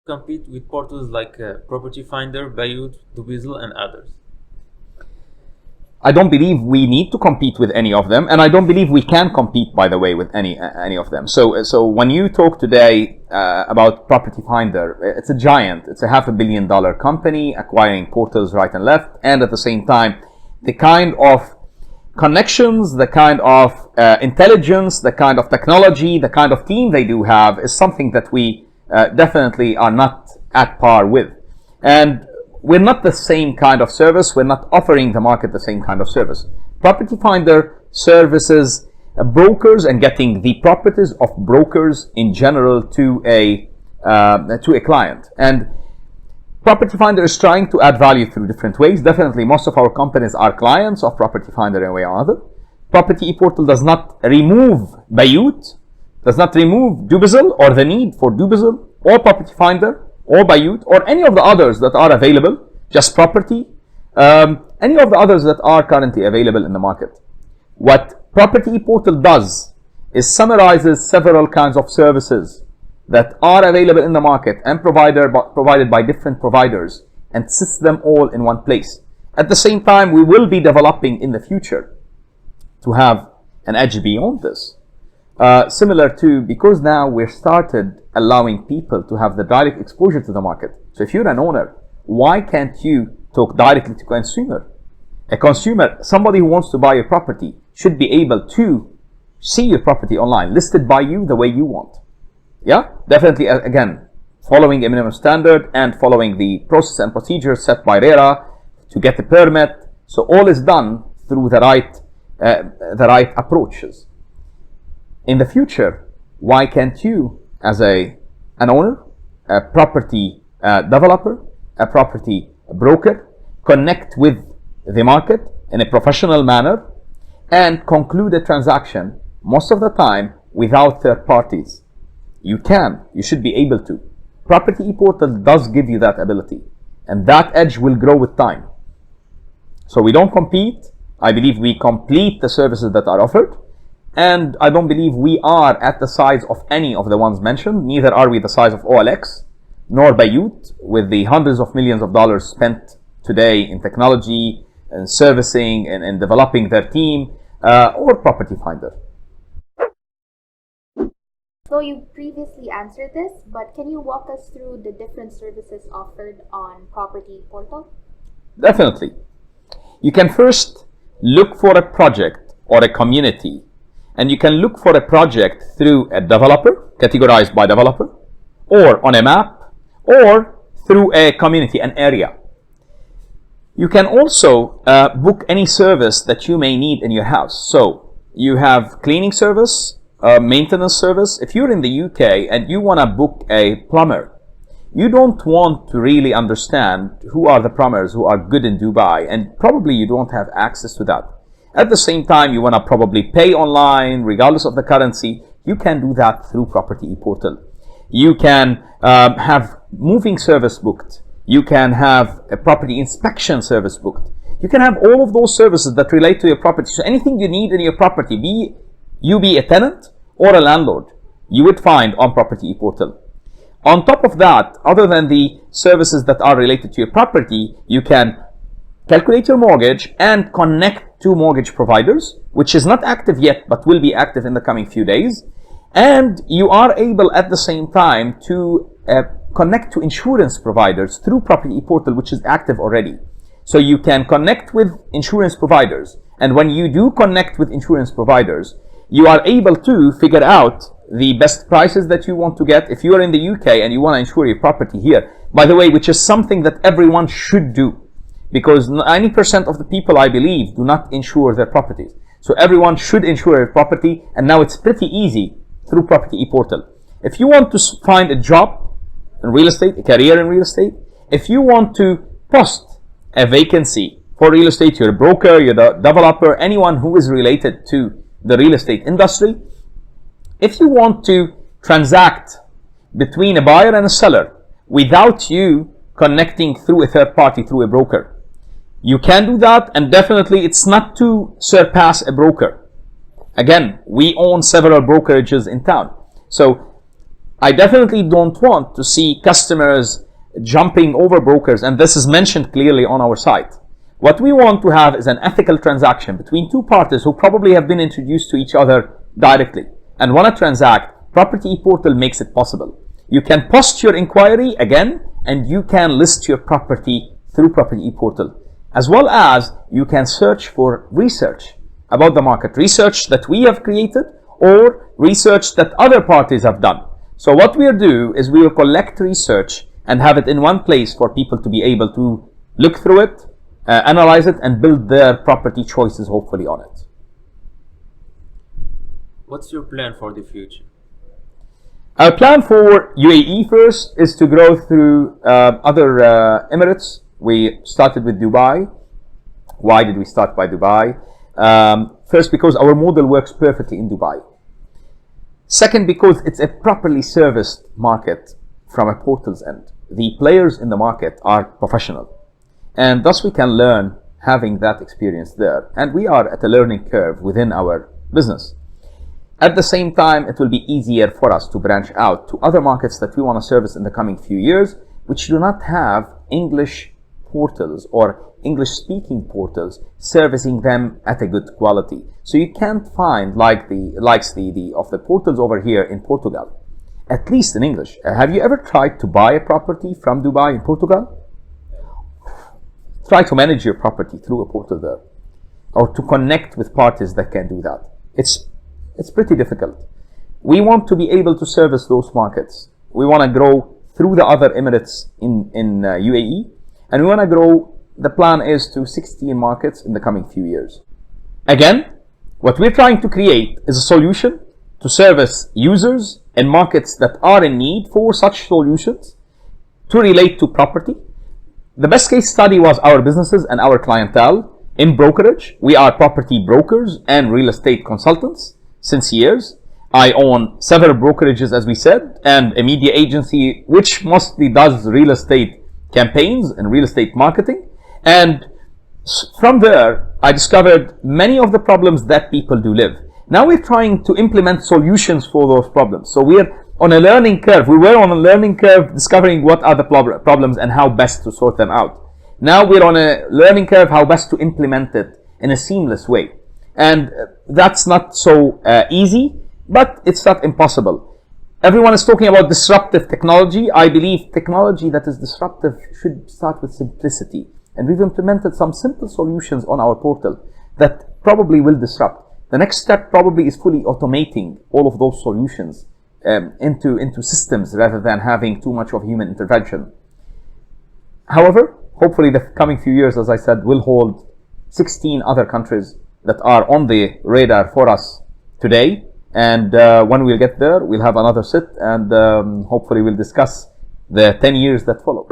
compete with portals like Property Finder, Bayut, Dubizzle, and others? I don't believe we need to compete with any of them, and I don't believe we can compete, by the way, with any of them. So when you talk today about Property Finder, it's a giant. It's a $500 million company acquiring portals right and left, and at the same time, the kind of connections, the kind of intelligence, the kind of technology, the kind of team they do have is something that we definitely are not at par with. And we're not the same kind of service. We're not offering the market the same kind of service. Property Finder services brokers and getting the properties of brokers in general to a client. And Property Finder is trying to add value through different ways. Definitely, most of our companies are clients of Property Finder in a way or another. PropertyEportal does not remove Bayut, does not remove Dubizzle or the need for Dubizzle or Property Finder or Bayut or any of the others that are available, just property, any of the others that are currently available in the market. What PropertyEportal does is summarizes several kinds of services that are available in the market and provided by different providers and sits them all in one place. At the same time, we will be developing in the future to have an edge beyond this. Similar to, because now we're started allowing people to have the direct exposure to the market. So if you're an owner, why can't you talk directly to consumer? A consumer, somebody who wants to buy a property, should be able to see your property online, listed by you the way you want. Yeah, definitely, again, following a minimum standard and following the process and procedures set by RERA to get a permit. So all is done through the right approaches. In the future, why can't you, as an owner, a property developer, a property broker, connect with the market in a professional manner and conclude a transaction most of the time without third parties? You should be able to. PropertyEportal does give you that ability, and that edge will grow with time. So we don't compete. I believe we complete the services that are offered, and I don't believe we are at the size of any of the ones mentioned. Neither are we the size of OLX, nor Bayut, with the hundreds of millions of dollars spent today in technology and servicing and developing their team, or Property Finder. So you previously answered this, but can you walk us through the different services offered on PropertyEportal? Definitely. You can first look for a project or a community, and you can look for a project through a developer, categorized by developer, or on a map, or through a community, an area. You can also book any service that you may need in your house. So you have cleaning service, maintenance service. If you're in the UK and you want to book a plumber, you don't want to really understand who are the plumbers who are good in Dubai, and probably you don't have access to that. At the same time, you want to probably pay online regardless of the currency. You can do that through PropertyEportal. You can have moving service booked. You can have a property inspection service booked. You can have all of those services that relate to your property. So anything you need in your property, be a tenant or a landlord, you would find on PropertyEportal. On top of that, other than the services that are related to your property, you can calculate your mortgage and connect to mortgage providers, which is not active yet but will be active in the coming few days. And you are able at the same time to connect to insurance providers through PropertyEportal, which is active already. So you can connect with insurance providers, and when you do connect with insurance providers, you are able to figure out the best prices that you want to get. If you are in the UK and you want to insure your property here, by the way, which is something that everyone should do, because 90% of the people, I believe, do not insure their properties. So everyone should insure their property, and now it's pretty easy through PropertyEportal. If you want to find a job in real estate, a career in real estate, if you want to post a vacancy for real estate, you're a broker, you're a developer, anyone who is related to the real estate industry, if you want to transact between a buyer and a seller without you connecting through a third party, through a broker, you can do that, and definitely it's not to surpass a broker. Again, we own several brokerages in town. So I definitely don't want to see customers jumping over brokers, and this is mentioned clearly on our site. What we want to have is an ethical transaction between two parties who probably have been introduced to each other directly and want to transact. PropertyEportal makes it possible. You can post your inquiry again, and you can list your property through PropertyEportal, as well as you can search for research about the market, research that we have created or research that other parties have done. So what we'll do is we will collect research and have it in one place for people to be able to look through it, analyze it, and build their property choices hopefully on it. What's your plan for the future? Our plan for UAE first is to grow through other Emirates. We started with Dubai. Why did we start by Dubai? First, because our model works perfectly in Dubai. Second, because it's a properly serviced market from a portal's end. The players in the market are professional, and thus we can learn having that experience there. And we are at a learning curve within our business. At the same time, it will be easier for us to branch out to other markets that we want to service in the coming few years, which do not have English portals or English-speaking portals servicing them at a good quality. So you can't find like the of the portals over here in Portugal, at least in English. Have you ever tried to buy a property from Dubai in Portugal? Try to manage your property through a portal there, or to connect with parties that can do that. It's pretty difficult. We want to be able to service those markets. We want to grow through the other Emirates in UAE, and we want to grow. The plan is to 16 markets in the coming few years. Again, what we're trying to create is a solution to service users in markets that are in need for such solutions to relate to property. The best case study was our businesses and our clientele in brokerage. We are property brokers and real estate consultants since years. I own several brokerages, as we said, and a media agency which mostly does real estate campaigns and real estate marketing. And from there, I discovered many of the problems that people do live. Now we're trying to implement solutions for those problems. So we're on a learning curve. We were on a learning curve discovering what are the problems and how best to sort them out. Now we're on a learning curve how best to implement it in a seamless way. And that's not so easy, but it's not impossible. Everyone is talking about disruptive technology. I believe technology that is disruptive should start with simplicity. And we've implemented some simple solutions on our portal that probably will disrupt. The next step probably is fully automating all of those solutions into systems rather than having too much of human intervention. However, hopefully the coming few years, as I said, will hold 16 other countries that are on the radar for us today. And when we'll get there, we'll have another sit and hopefully we'll discuss the 10 years that follow.